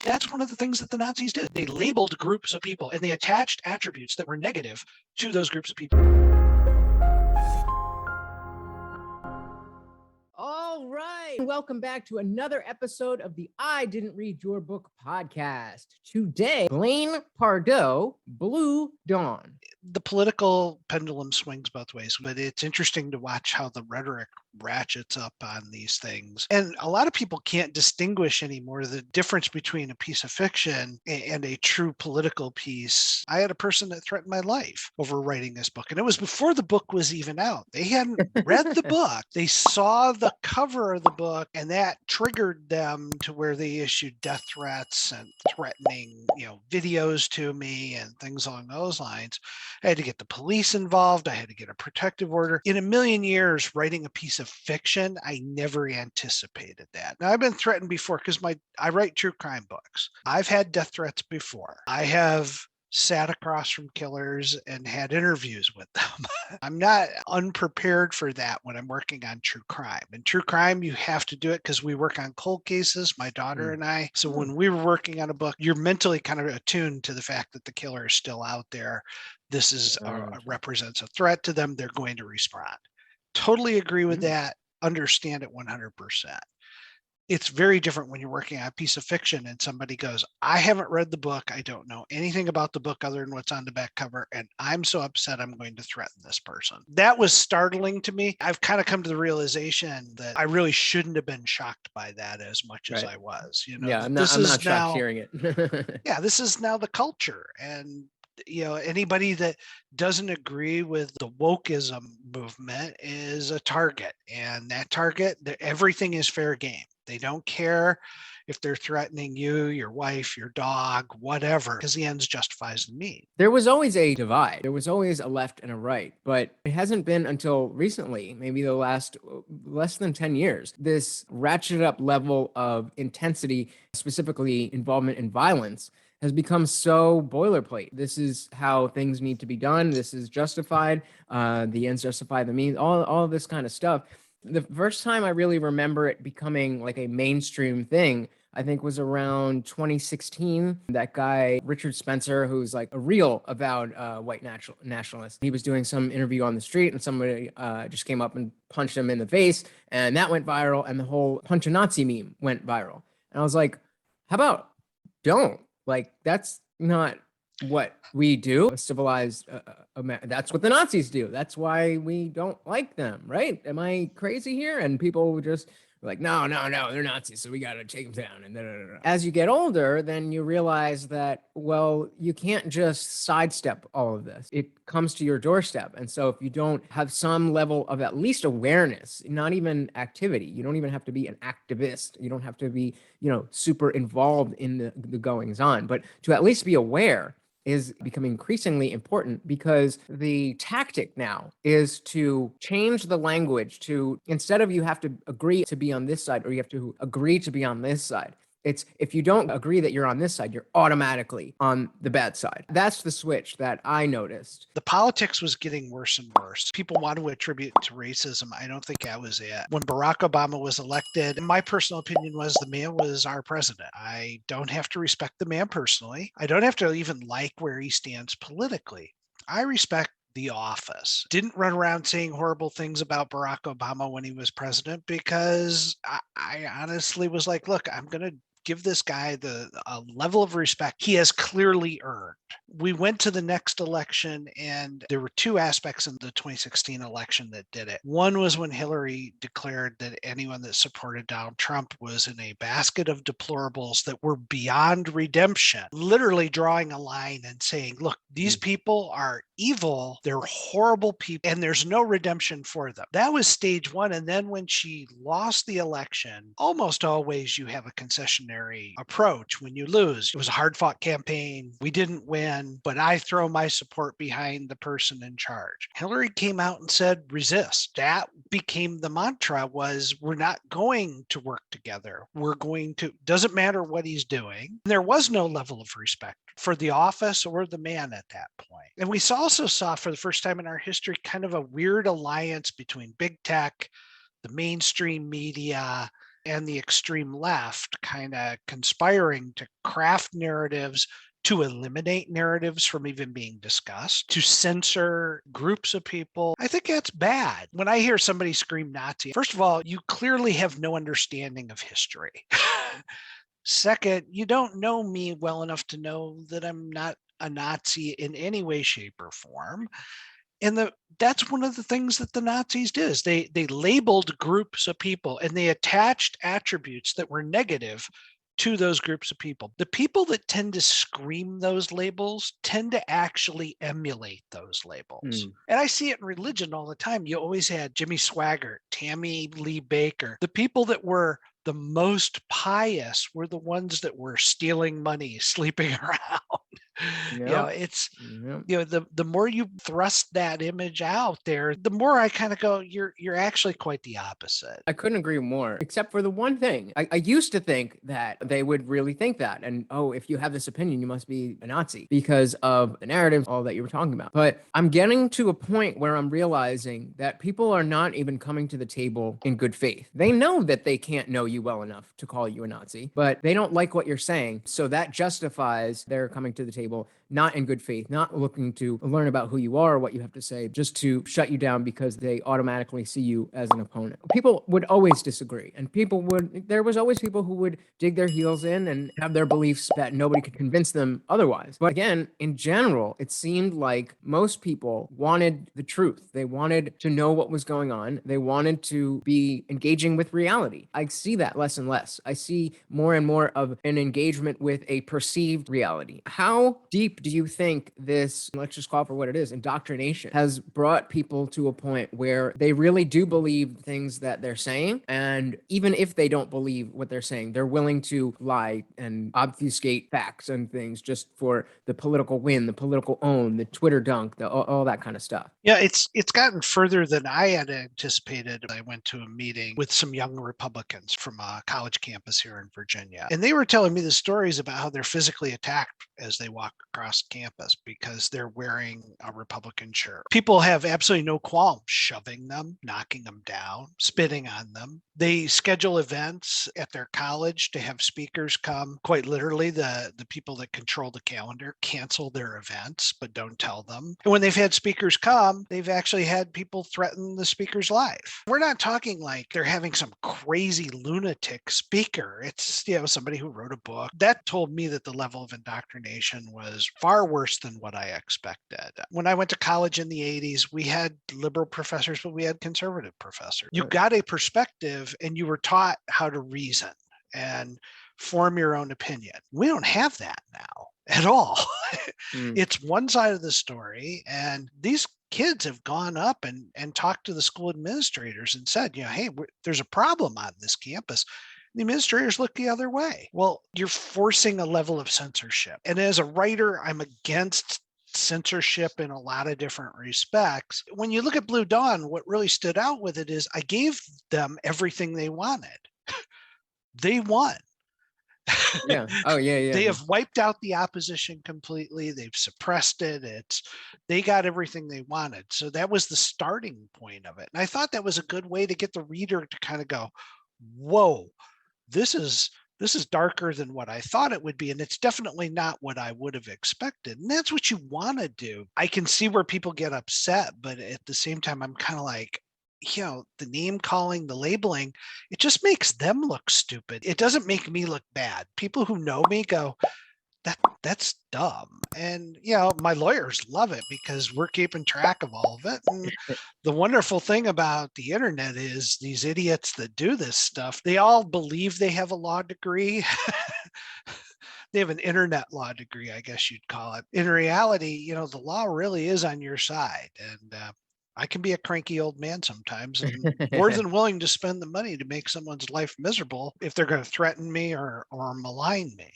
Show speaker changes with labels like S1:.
S1: That's one of the things that the Nazis did. They labeled groups of people and they attached attributes that were negative to those groups of people.
S2: All right. Welcome back to another episode of the I Didn't Read Your Book podcast. Today, Blaine Pardoe, Blue Dawn.
S1: The political pendulum swings both ways, but it's interesting to watch how the rhetoric ratchets up on these things. And a lot of people can't distinguish anymore the difference between a piece of fiction and a true political piece. I had a person that threatened my life over writing this book, and it was before the book was even out. They hadn't read the book. They saw the cover of the book, and that triggered them to where they issued death threats and threatening, videos to me and things along those lines. I had to get the police involved. I had to get a protective order. In a million years, writing a piece of fiction, I never anticipated that. Now, I've been threatened before because I write true crime books. I've had death threats before. I have sat across from killers and had interviews with them. I'm not unprepared for that when I'm working on true crime. In true crime, you have to do it because we work on cold cases, my daughter and I. So when we were working on a book, you're mentally kind of attuned to the fact that the killer is still out there. This is represents a threat to them. They're going to respond. Totally agree with that. Understand it 100%. It's very different when you're working on a piece of fiction and somebody goes, I haven't read the book. I don't know anything about the book other than what's on the back cover. And I'm so upset I'm going to threaten this person. That was startling to me. I've kind of come to the realization that I really shouldn't have been shocked by that as much as I was.
S2: I'm not shocked hearing it.
S1: Yeah, this is now the culture. And anybody that doesn't agree with the wokeism movement is a target, and that target, everything is fair game. They don't care if they're threatening you, your wife, your dog, whatever, because the ends justifies the means.
S2: There was always a divide. There was always a left and a right, but it hasn't been until recently, maybe the last less than 10 years, this ratcheted up level of intensity, specifically involvement in violence, has become so boilerplate. This is how things need to be done. This is justified. The ends justify the means, all of this kind of stuff. The first time I really remember it becoming like a mainstream thing, I think was around 2016. That guy, Richard Spencer, who's like a real avowed white nationalist. He was doing some interview on the street and somebody just came up and punched him in the face, and that went viral, and the whole punch a Nazi meme went viral. And I was like, how about don't? Like, that's not what we do. Civilized that's what the Nazis do. That's why we don't like them, right? Am I crazy here? And people just were like, no, they're Nazis, so we got to take them down. And as you get older, then you realize that, well, you can't just sidestep all of this. It comes to your doorstep. And so if you don't have some level of at least awareness, not even activity, you don't even have to be an activist. You don't have to be, super involved in the goings on, but to at least be aware is becoming increasingly important, because the tactic now is to change the language to, instead of you have to agree to be on this side or you have to agree to be on this side, it's if you don't agree that you're on this side, you're automatically on the bad side. That's the switch that I noticed.
S1: The politics was getting worse and worse. People want to attribute to racism. I don't think that was it. When Barack Obama was elected, my personal opinion was the man was our president. I don't have to respect the man personally. I don't have to even like where he stands politically. I respect the office. Didn't run around saying horrible things about Barack Obama when he was president, because I honestly was like, look, I'm going to give this guy a level of respect he has clearly earned. We went to the next election, and there were two aspects in the 2016 election that did it. One was when Hillary declared that anyone that supported Donald Trump was in a basket of deplorables that were beyond redemption, literally drawing a line and saying, look, these people are evil, they're horrible people, and there's no redemption for them. That was stage one. And then when she lost the election, almost always you have a concessionary approach when you lose. It was a hard-fought campaign. We didn't win, but I throw my support behind the person in charge. Hillary came out and said, resist. That became the mantra, was we're not going to work together. We're going to, doesn't matter what he's doing. There was no level of respect for the office or the man at that point. And we also saw for the first time in our history kind of a weird alliance between big tech, the mainstream media, and the extreme left kind of conspiring to craft narratives, to eliminate narratives from even being discussed, to censor groups of people. I think that's bad. When I hear somebody scream Nazi, first of all, you clearly have no understanding of history. Second, you don't know me well enough to know that I'm not a Nazi in any way, shape, or form. And that's one of the things that the Nazis did is they labeled groups of people and they attached attributes that were negative to those groups of people. The people that tend to scream those labels tend to actually emulate those labels. And I see it in religion all the time. You always had Jimmy Swaggart, Tammy Lee Baker. The people that were the most pious were the ones that were stealing money, sleeping around. It's the more you thrust that image out there, the more I kind of go, you're actually quite the opposite.
S2: I couldn't agree more, except for the one thing. I used to think that they would really think that. And, oh, if you have this opinion, you must be a Nazi because of the narrative, all that you were talking about. But I'm getting to a point where I'm realizing that people are not even coming to the table in good faith. They know that they can't know you well enough to call you a Nazi, but they don't like what you're saying. So that justifies their coming to the table, not in good faith, not looking to learn about who you are or what you have to say, just to shut you down because they automatically see you as an opponent. People would always disagree, and there was always people who would dig their heels in and have their beliefs that nobody could convince them otherwise. But again, in general, it seemed like most people wanted the truth. They wanted to know what was going on. They wanted to be engaging with reality. I see that less and less. I see more and more of an engagement with a perceived reality. How deep do you think this, let's just call it for what it is, indoctrination, has brought people to a point where they really do believe things that they're saying? And even if they don't believe what they're saying, they're willing to lie and obfuscate facts and things just for the political win, the political own, the Twitter dunk, all that kind of stuff.
S1: Yeah, it's gotten further than I had anticipated. I went to a meeting with some young Republicans from a college campus here in Virginia, and they were telling me the stories about how they're physically attacked as they walk across campus because they're wearing a Republican shirt. People have absolutely no qualm shoving them, knocking them down, spitting on them. They schedule events at their college to have speakers come. Quite literally, the people that control the calendar cancel their events, but don't tell them. And when they've had speakers come, they've actually had people threaten the speaker's life. We're not talking like they're having some crazy lunatic speaker. It's, somebody who wrote a book. That told me that the level of indoctrination was far worse than what I expected. When I went to college in the 80s, we had liberal professors, but we had conservative professors. You got a perspective and you were taught how to reason and form your own opinion. We don't have that now at all. It's one side of the story, and these kids have gone up and talked to the school administrators and said, hey, there's a problem on this campus. The administrators look the other way. Well, you're forcing a level of censorship. And as a writer, I'm against censorship in a lot of different respects. When you look at Blue Dawn, what really stood out with it is I gave them everything they wanted. They won.
S2: Yeah. Oh, yeah.
S1: They have wiped out the opposition completely. They've suppressed it. They got everything they wanted. So that was the starting point of it. And I thought that was a good way to get the reader to kind of go, whoa, this is darker than what I thought it would be. And it's definitely not what I would have expected. And that's what you want to do. I can see where people get upset, but at the same time, I'm kind of like, the name calling, the labeling, it just makes them look stupid. It doesn't make me look bad. People who know me go, that's dumb. And, my lawyers love it because we're keeping track of all of it. And the wonderful thing about the internet is these idiots that do this stuff, they all believe they have a law degree. They have an internet law degree, I guess you'd call it. In reality, the law really is on your side. And, I can be a cranky old man sometimes and more than willing to spend the money to make someone's life miserable if they're going to threaten me or malign me.